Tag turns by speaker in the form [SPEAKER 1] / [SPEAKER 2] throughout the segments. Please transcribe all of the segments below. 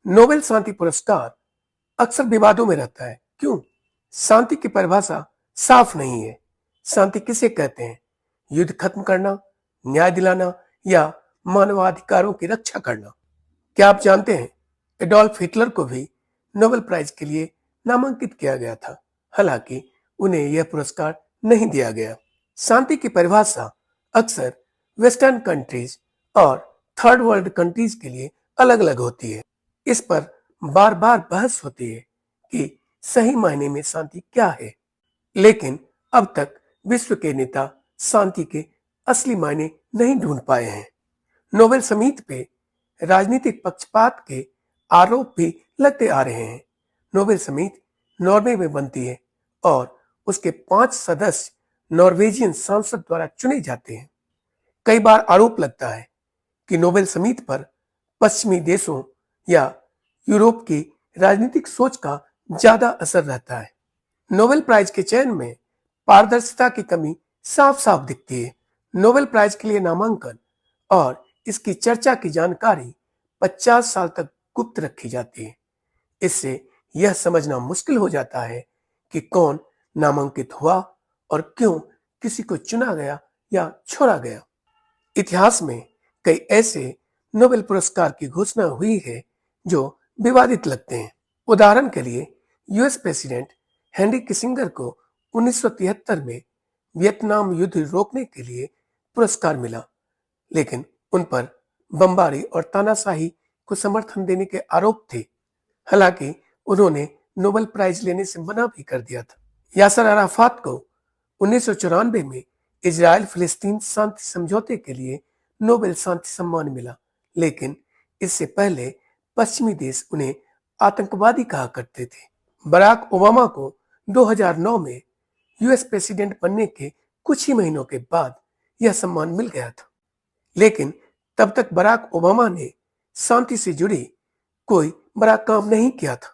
[SPEAKER 1] Nobel शांति पुरस्कार अक्सर विवादों में रहता है। क्यों? शांति की परिभाषा साफ नहीं है। शांति किसे कहते हैं? युद्ध खत्म करना, न्याय दिलाना या मानवाधिकारों की रक्षा करना? क्या आप जानते हैं एडोल्फ हिटलर को भी नोबेल प्राइज के लिए नामांकित किया गया था, हालांकि उन्हें यह पुरस्कार नहीं दिया गया। शांति की परिभाषा अक्सर वेस्टर्न कंट्रीज और थर्ड वर्ल्ड कंट्रीज के लिए अलग अलग होती है। इस पर बार बार बहस होती है कि सही मायने में शांति क्या है, लेकिन अब तक विश्व के नेता शांति के असली मायने नहीं ढूंढ पाए हैं। नोबेल समिति पे राजनीतिक पक्षपात के आरोप भी लगते आ रहे हैं। नोबेल समिति नॉर्वे में बनती है और उसके 5 सदस्य नॉर्वेजियन सांसद द्वारा चुने जाते हैं। कई बार आरोप लगता है कि नोबेल समिति पर पश्चिमी देशों या यूरोप की राजनीतिक सोच का ज्यादा असर रहता है। नोबेल प्राइज के चयन में पारदर्शिता की कमी साफ साफ दिखती है। नोबेल प्राइज के लिए नामांकन और इसकी चर्चा की जानकारी 50 साल तक गुप्त रखी जाती है। इससे यह समझना मुश्किल हो जाता है कि कौन नामांकित हुआ और क्यों किसी को चुना गया या छोड़ा गया। इतिहास में कई ऐसे नोबेल पुरस्कार की घोषणा हुई है जो विवादित लगते हैं। उदाहरण के लिए यूएस प्रेसिडेंट हेनरी किसिंगर को 1973 में वियतनाम युद्ध रोकने के लिए पुरस्कार मिला, लेकिन उन पर बमबारी और तानाशाही को समर्थन देने के आरोप थे। हालांकि उन्होंने नोबेल प्राइज लेने से मना भी कर दिया था। यासर अराफात को 1994 में इजराइल फिलिस्तीन शांति समझौते के लिए नोबेल शांति सम्मान मिला, लेकिन इससे पहले पश्चिमी देश उन्हें आतंकवादी कहा करते थे। बराक ओबामा को 2009 में यूएस प्रेसिडेंट बनने के कुछ ही महीनों के बाद यह सम्मान मिल गया था, लेकिन तब तक बराक ओबामा ने शांति से जुड़ी कोई बड़ा काम नहीं किया था।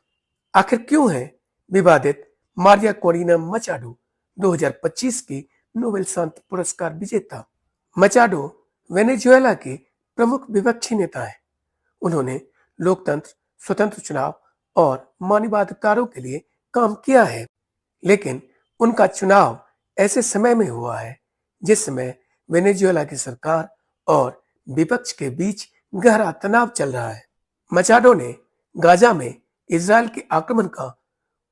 [SPEAKER 1] आखिर क्यों है विवादित मारिया कोरिना मचाडो 2025 की नोबेल शांति पुरस्कार विजेता? मचाडो वेनेजुएला की प्रमुख विपक्षी नेता है। उन्होंने लोकतंत्र, स्वतंत्र चुनाव और मानवाधिकारों के लिए काम किया है, लेकिन उनका चुनाव ऐसे समय में हुआ है जिस समय वेनेजुएला की सरकार और विपक्ष के बीच गहरा तनाव चल रहा है। मचाडो ने गाजा में इजरायल के आक्रमण का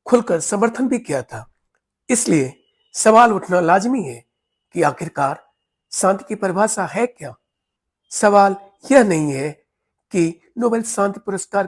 [SPEAKER 1] खुलकर समर्थन भी किया था। इसलिए सवाल उठना लाजमी है कि आखिरकार शांति की परिभाषा है क्या? सवाल यह नहीं है कि नोबेल शांति पुरस्कार